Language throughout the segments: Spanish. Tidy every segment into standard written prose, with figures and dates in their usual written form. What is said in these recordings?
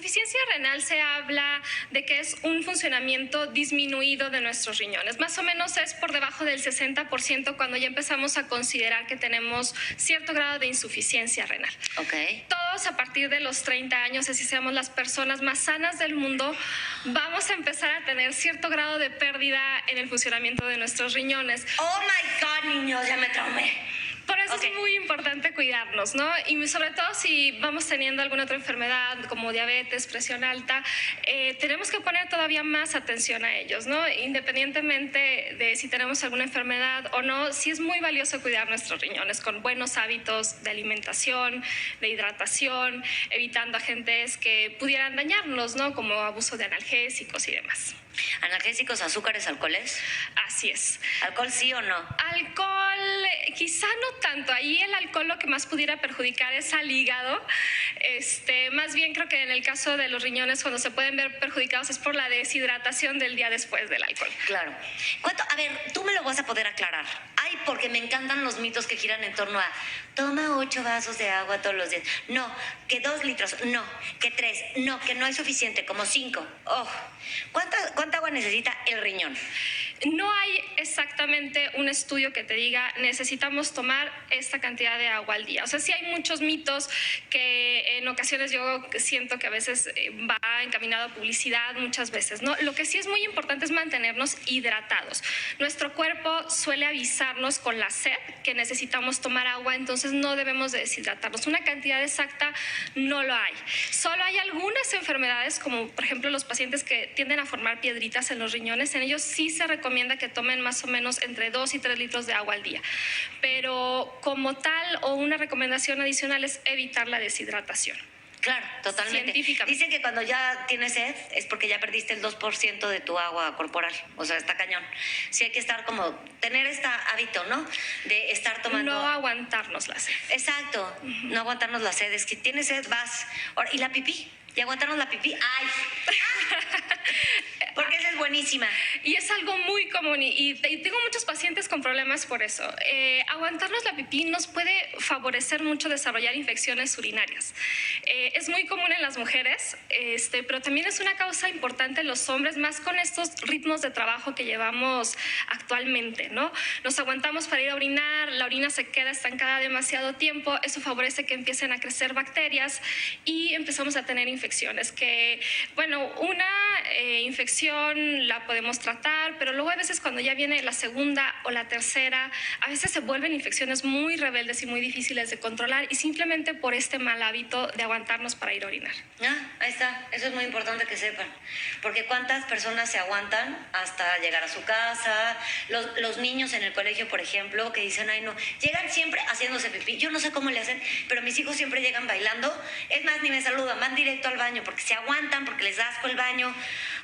insuficiencia renal se habla de que es un funcionamiento disminuido de nuestros riñones. Más o menos es por debajo del 60% cuando ya empezamos a considerar que tenemos cierto grado de insuficiencia renal. Okay. Todos a partir de los 30 años, así seamos las personas más sanas del mundo, vamos a empezar a tener cierto grado de pérdida en el funcionamiento de nuestros riñones. Oh my God, niños, ya me traumé. Por eso es muy importante cuidarnos, ¿no? Y sobre todo si vamos teniendo alguna otra enfermedad como diabetes, presión alta, tenemos que poner todavía más atención a ellos, ¿no? Independientemente de si tenemos alguna enfermedad o no, sí es muy valioso cuidar nuestros riñones con buenos hábitos de alimentación, de hidratación, evitando agentes que pudieran dañarnos, ¿no? Como abuso de analgésicos y demás. ¿Analgésicos, azúcares, alcoholes? Así es. ¿Alcohol sí o no? Alcohol, quizá no tanto. Ahí el alcohol lo que más pudiera perjudicar es al hígado. Más bien creo que en el caso de los riñones, cuando se pueden ver perjudicados es por la deshidratación del día después del alcohol. Claro. A ver, tú me lo vas a poder aclarar. Ay, porque me encantan los mitos que giran en torno a toma 8 vasos de agua todos los días. No, que 2 litros. No, que 3. No, que no es suficiente, como 5. Oh, ¿cuánta agua necesita el riñón? No hay exactamente un estudio que te diga necesitamos tomar esta cantidad de agua al día. O sea, sí hay muchos mitos que en ocasiones yo siento que a veces va encaminado a publicidad, muchas veces, ¿no? Lo que sí es muy importante es mantenernos hidratados. Nuestro cuerpo suele avisarnos con la sed que necesitamos tomar agua, entonces no debemos de deshidratarnos. Una cantidad exacta no lo hay. Solo hay algunas enfermedades, como por ejemplo los pacientes que tienden a formar piedritas en los riñones, en ellos sí se recomienda que tomen más o menos entre 2 y 3 litros de agua al día. Pero como tal o una recomendación adicional es evitar la deshidratación. Claro, totalmente. Dicen que cuando ya tienes sed es porque ya perdiste el 2% de tu agua corporal. O sea, está cañón. Sí hay que estar como, tener este hábito, ¿no? De estar tomando... No aguantarnos la sed. Exacto, no aguantarnos la sed. Es que tienes sed, vas... ¿Y la pipí? ¿Y aguantarnos la pipí? ¡Ay! Porque esa es buenísima. Y es algo muy común y tengo muchos pacientes con problemas por eso. Aguantarnos la pipí nos puede favorecer mucho desarrollar infecciones urinarias. Es muy común en las mujeres, pero también es una causa importante en los hombres, más con estos ritmos de trabajo que llevamos actualmente, ¿no? Nos aguantamos para ir a orinar, la orina se queda estancada demasiado tiempo, eso favorece que empiecen a crecer bacterias y empezamos a tener infecciones que, bueno, una infección la podemos tratar, pero luego a veces cuando ya viene la segunda o la tercera, a veces se vuelven infecciones muy rebeldes y muy difíciles de controlar y simplemente por este mal hábito de aguantarnos para ir a orinar. Ahí está, eso es muy importante que sepan, porque cuántas personas se aguantan hasta llegar a su casa, los niños en el colegio, por ejemplo, que dicen, ay no, llegan siempre haciéndose pipí, yo no sé cómo le hacen, pero mis hijos siempre llegan bailando, es más, ni me saludan, van directo al baño, porque se aguantan, porque les da asco el baño.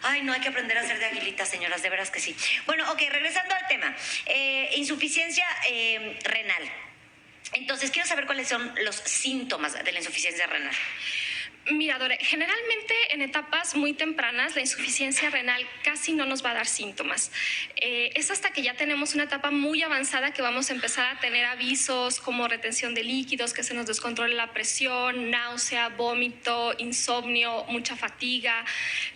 Ay, no, hay que aprender a ser de aguilitas, señoras, de veras que sí. Bueno, ok, regresando al tema, insuficiencia renal. Entonces, quiero saber cuáles son los síntomas de la insuficiencia renal. Mira, Dore, generalmente en etapas muy tempranas la insuficiencia renal casi no nos va a dar síntomas. Es hasta que ya tenemos una etapa muy avanzada que vamos a empezar a tener avisos como retención de líquidos, que se nos descontrole la presión, náusea, vómito, insomnio, mucha fatiga,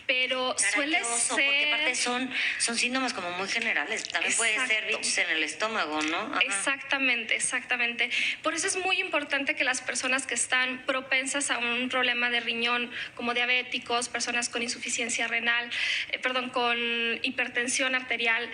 pero suele ser... Porque aparte son síntomas como muy generales, también puede ser bichos en el estómago, ¿no? Ajá. Exactamente. Por eso es muy importante que las personas que están propensas a un problema de riñón, como diabéticos, personas con insuficiencia renal, con hipertensión arterial,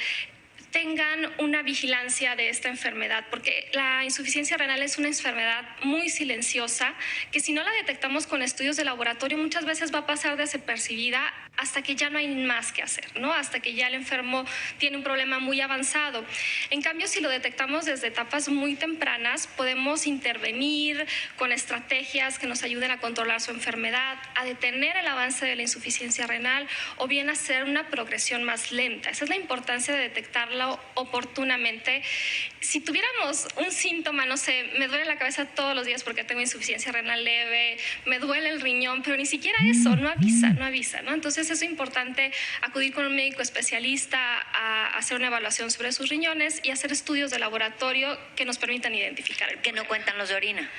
tengan una vigilancia de esta enfermedad, porque la insuficiencia renal es una enfermedad muy silenciosa que si no la detectamos con estudios de laboratorio muchas veces va a pasar desapercibida hasta que ya no hay más que hacer, ¿no? Hasta que ya el enfermo tiene un problema muy avanzado. En cambio, si lo detectamos desde etapas muy tempranas, podemos intervenir con estrategias que nos ayuden a controlar su enfermedad, a detener el avance de la insuficiencia renal o bien hacer una progresión más lenta. Esa es la importancia de detectarla tratarlo oportunamente. Si tuviéramos un síntoma, no sé, me duele la cabeza todos los días porque tengo insuficiencia renal leve, me duele el riñón, pero ni siquiera eso, no avisa, ¿no? Entonces es importante acudir con un médico especialista a hacer una evaluación sobre sus riñones y hacer estudios de laboratorio que nos permitan identificar el que no cuentan los de orina.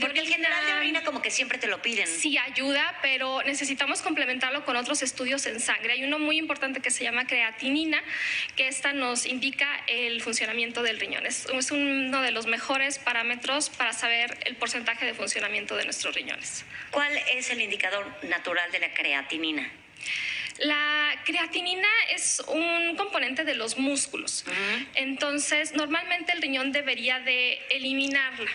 Porque el general de orina como que siempre te lo piden. Sí ayuda, pero necesitamos complementarlo con otros estudios en sangre. Hay uno muy importante que se llama creatinina, que esta nos indica el funcionamiento del riñón. Es uno de los mejores parámetros para saber el porcentaje de funcionamiento de nuestros riñones. ¿Cuál es el indicador natural de la creatinina? La creatinina es un componente de los músculos. Entonces, normalmente el riñón debería de eliminarla.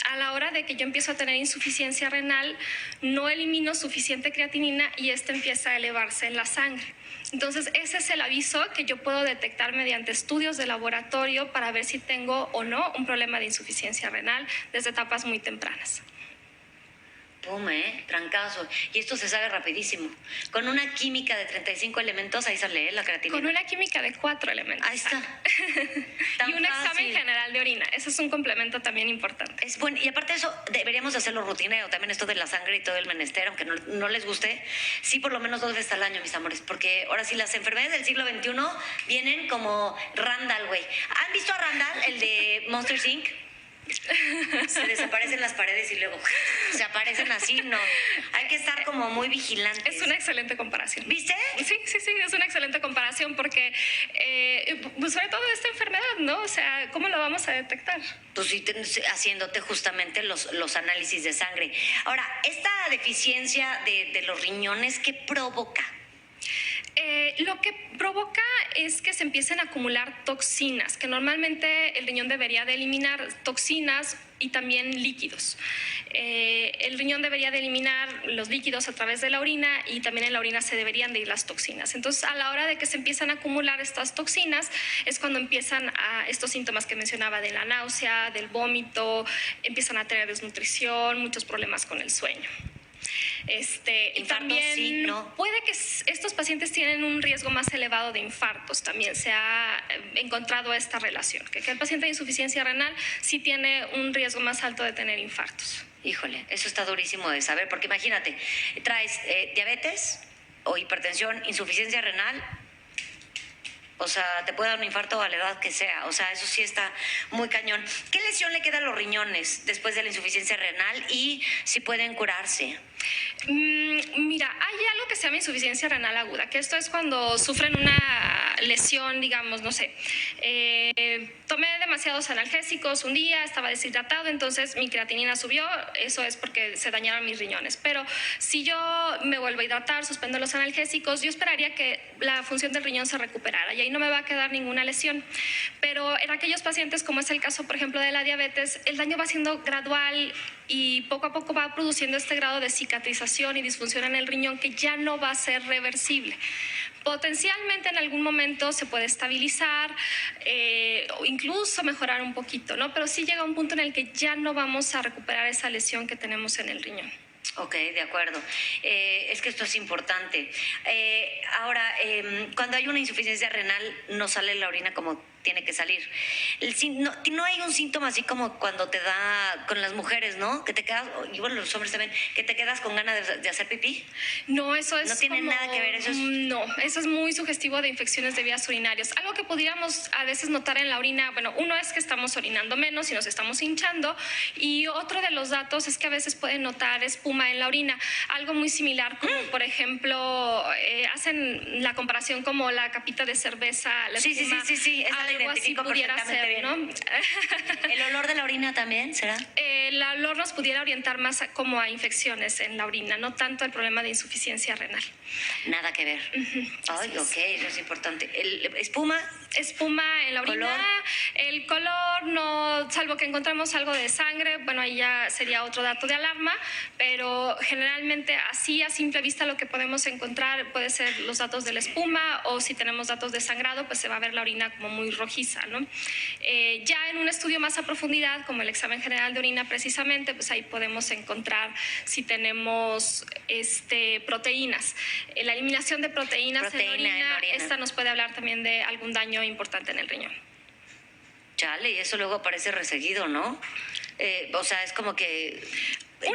A la hora de que yo empiezo a tener insuficiencia renal, no elimino suficiente creatinina y esta empieza a elevarse en la sangre. Entonces, ese es el aviso que yo puedo detectar mediante estudios de laboratorio para ver si tengo o no un problema de insuficiencia renal desde etapas muy tempranas. Pum, trancazo. Y esto se sabe rapidísimo. Con una química de 35 elementos, ahí sale la creatinina. Con una química de 4 elementos. Ahí está. Y un examen general de orina. Ese es un complemento también importante. Es bueno. Y aparte de eso, deberíamos hacerlo rutinero. También esto de la sangre y todo el menester, aunque no les guste, sí por lo menos 2 veces al año, mis amores. Porque ahora sí, las enfermedades del siglo XXI vienen como Randall, güey. ¿Han visto a Randall, el de Monsters, Inc.? Se desaparecen las paredes y luego se aparecen así, no. Hay que estar como muy vigilantes. Es una excelente comparación. ¿Viste? Sí, es una excelente comparación porque, pues sobre todo esta enfermedad, ¿no? O sea, ¿cómo lo vamos a detectar? Pues sí, haciéndote justamente los análisis de sangre. Ahora, esta deficiencia de los riñones, ¿qué provoca? Lo que provoca es que se empiecen a acumular toxinas, que normalmente el riñón debería de eliminar toxinas y también líquidos. El riñón debería de eliminar los líquidos a través de la orina y también en la orina se deberían de ir las toxinas. Entonces, a la hora de que se empiezan a acumular estas toxinas, es cuando empiezan estos síntomas que mencionaba de la náusea, y empiezan a tener desnutrición, muchos problemas con el sueño. Y también sí, ¿no? puede que estos pacientes tienen un riesgo más elevado de infartos. También se ha encontrado esta relación, que el paciente de insuficiencia renal sí tiene un riesgo más alto de tener infartos. Híjole, eso está durísimo de saber, porque imagínate, traes diabetes o hipertensión, insuficiencia renal. O sea, te puede dar un infarto a la edad que sea. O sea, eso sí está muy cañón. ¿Qué lesión le queda a los riñones después de la insuficiencia renal y si pueden curarse? Mira, hay algo que se llama insuficiencia renal aguda, que esto es cuando sufren una lesión, digamos, no sé, tomé demasiados analgésicos un día, estaba deshidratado, entonces mi creatinina subió, eso es porque se dañaron mis riñones. Pero si yo me vuelvo a hidratar, suspendo los analgésicos, yo esperaría que la función del riñón se recuperara y ahí no me va a quedar ninguna lesión. Pero en aquellos pacientes, como es el caso, por ejemplo, de la diabetes, el daño va siendo gradual y poco a poco va produciendo este grado de cicatrización y disfunción en el riñón que ya no va a ser reversible. Potencialmente en algún momento se puede estabilizar o incluso mejorar un poquito, ¿no? Pero sí llega un punto en el que ya no vamos a recuperar esa lesión que tenemos en el riñón. Ok, de acuerdo. Es que esto es importante. Ahora, cuando hay una insuficiencia renal, no sale la orina como tiene que salir. No hay un síntoma así como cuando te da con las mujeres, ¿no? Que te quedas, y bueno, los hombres también, que te quedas con ganas de hacer pipí. No, eso es. No tiene nada que ver, eso es. No, eso es muy sugestivo de infecciones de vías urinarias. Algo que pudiéramos a veces notar en la orina, bueno, uno es que estamos orinando menos y nos estamos hinchando, y otro de los datos es que a veces pueden notar espuma en la orina. Algo muy similar, como por ejemplo, hacen la comparación como la capita de cerveza, la espuma. Sí. Algo así pudiera ser, bien. ¿no? ¿El olor de la orina también será? El olor nos pudiera orientar más como a infecciones en la orina, no tanto el problema de insuficiencia renal. Nada que ver. Ay, ok, eso es importante. ¿Espuma? Espuma en la orina. ¿Color? El color, no, salvo que encontramos algo de sangre, bueno, ahí ya sería otro dato de alarma, pero generalmente así a simple vista lo que podemos encontrar puede ser los datos de la espuma, o si tenemos datos de sangrado, pues se va a ver la orina como muy rojiza, ¿no? Ya en un estudio más a profundidad, como el examen general de orina precisamente, pues ahí podemos encontrar si tenemos proteínas. La eliminación de proteínas en orina, esta nos puede hablar también de algún daño daño importante en el riñón. Chale, y eso luego aparece reseguido, ¿no? O sea, es como que...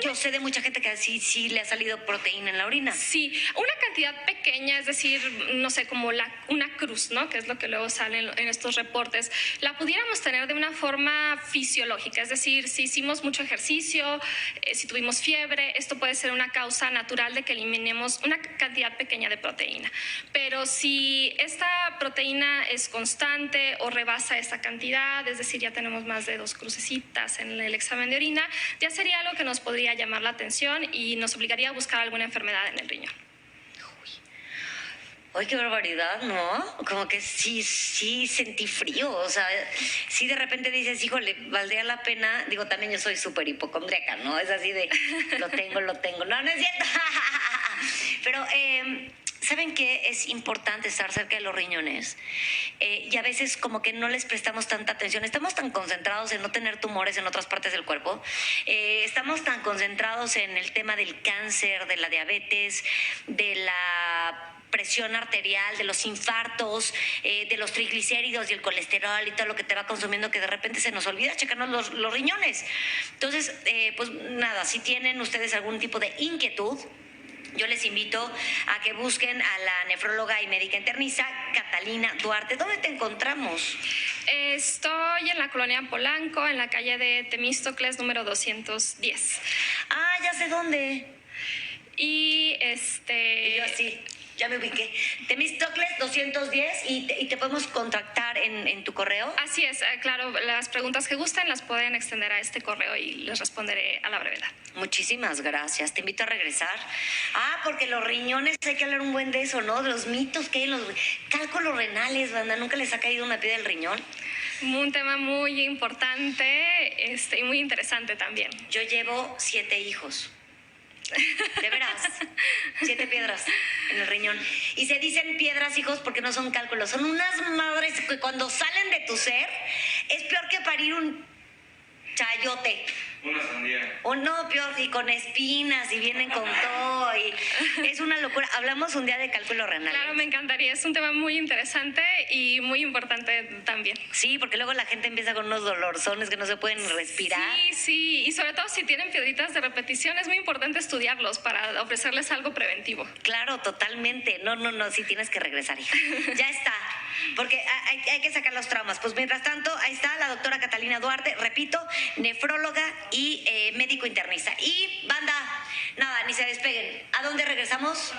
Yo sé de mucha gente que sí le ha salido proteína en la orina. Sí, una cantidad pequeña, es decir, no sé, como una cruz, ¿no? Que es lo que luego sale en estos reportes, la pudiéramos tener de una forma fisiológica, es decir, si hicimos mucho ejercicio, si tuvimos fiebre, esto puede ser una causa natural de que eliminemos una cantidad pequeña de proteína. Pero si esta proteína es constante o rebasa esa cantidad, es decir, ya tenemos más de 2 crucecitas en el examen de orina, ya sería algo que nos podría llamar la atención y nos obligaría a buscar alguna enfermedad en el riñón. Uy, qué barbaridad, ¿no? Como que sí sentí frío, o sea, sí de repente dices, híjole, valdría la pena, digo, también yo soy súper hipocondríaca, ¿no? Es así de, lo tengo, no es cierto. Pero, ¿saben qué? Es importante estar cerca de los riñones y a veces como que no les prestamos tanta atención. Estamos tan concentrados en no tener tumores en otras partes del cuerpo. Estamos tan concentrados en el tema del cáncer, de la diabetes, de la presión arterial, de los infartos, de los triglicéridos y el colesterol y todo lo que te va consumiendo, que de repente se nos olvida checarnos los riñones. Entonces, pues nada, si tienen ustedes algún tipo de inquietud, yo les invito a que busquen a la nefróloga y médica internista Catalina Duarte. ¿Dónde te encontramos? Estoy en la colonia Polanco, en la calle de Temístocles, número 210. Ah, ya sé dónde. Y yo así, ya me ubiqué. Temístocles 210 y te podemos contactar en tu correo. Así es, claro, las preguntas que gusten las pueden extender a este correo y les responderé a la brevedad. Muchísimas gracias, te invito a regresar. Porque los riñones, hay que hablar un buen de eso, ¿no? De los mitos que hay en los cálculos renales, banda, ¿nunca les ha caído una piedra del riñón? Un tema muy importante y muy interesante también. Yo llevo 7 hijos. De veras, 7 piedras en el riñón. Y se dicen piedras, hijos, porque no son cálculos. Son unas madres que cuando salen de tu ser es peor que parir un chayote. Una sandía. O no, peor, y con espinas, y vienen con todo, y es una locura. Hablamos un día de cálculo renal. Claro, me encantaría, es un tema muy interesante y muy importante también. Sí, porque luego la gente empieza con unos dolorzones que no se pueden respirar. Sí, y sobre todo si tienen piedritas de repetición, es muy importante estudiarlos para ofrecerles algo preventivo. Claro, totalmente. No, sí tienes que regresar, hija. Ya está, porque hay que sacar los traumas. Pues mientras tanto, ahí está la doctora Catalina Duarte, repito, nefróloga y médico internista. Y banda, nada, ni se despeguen. ¿A dónde regresamos?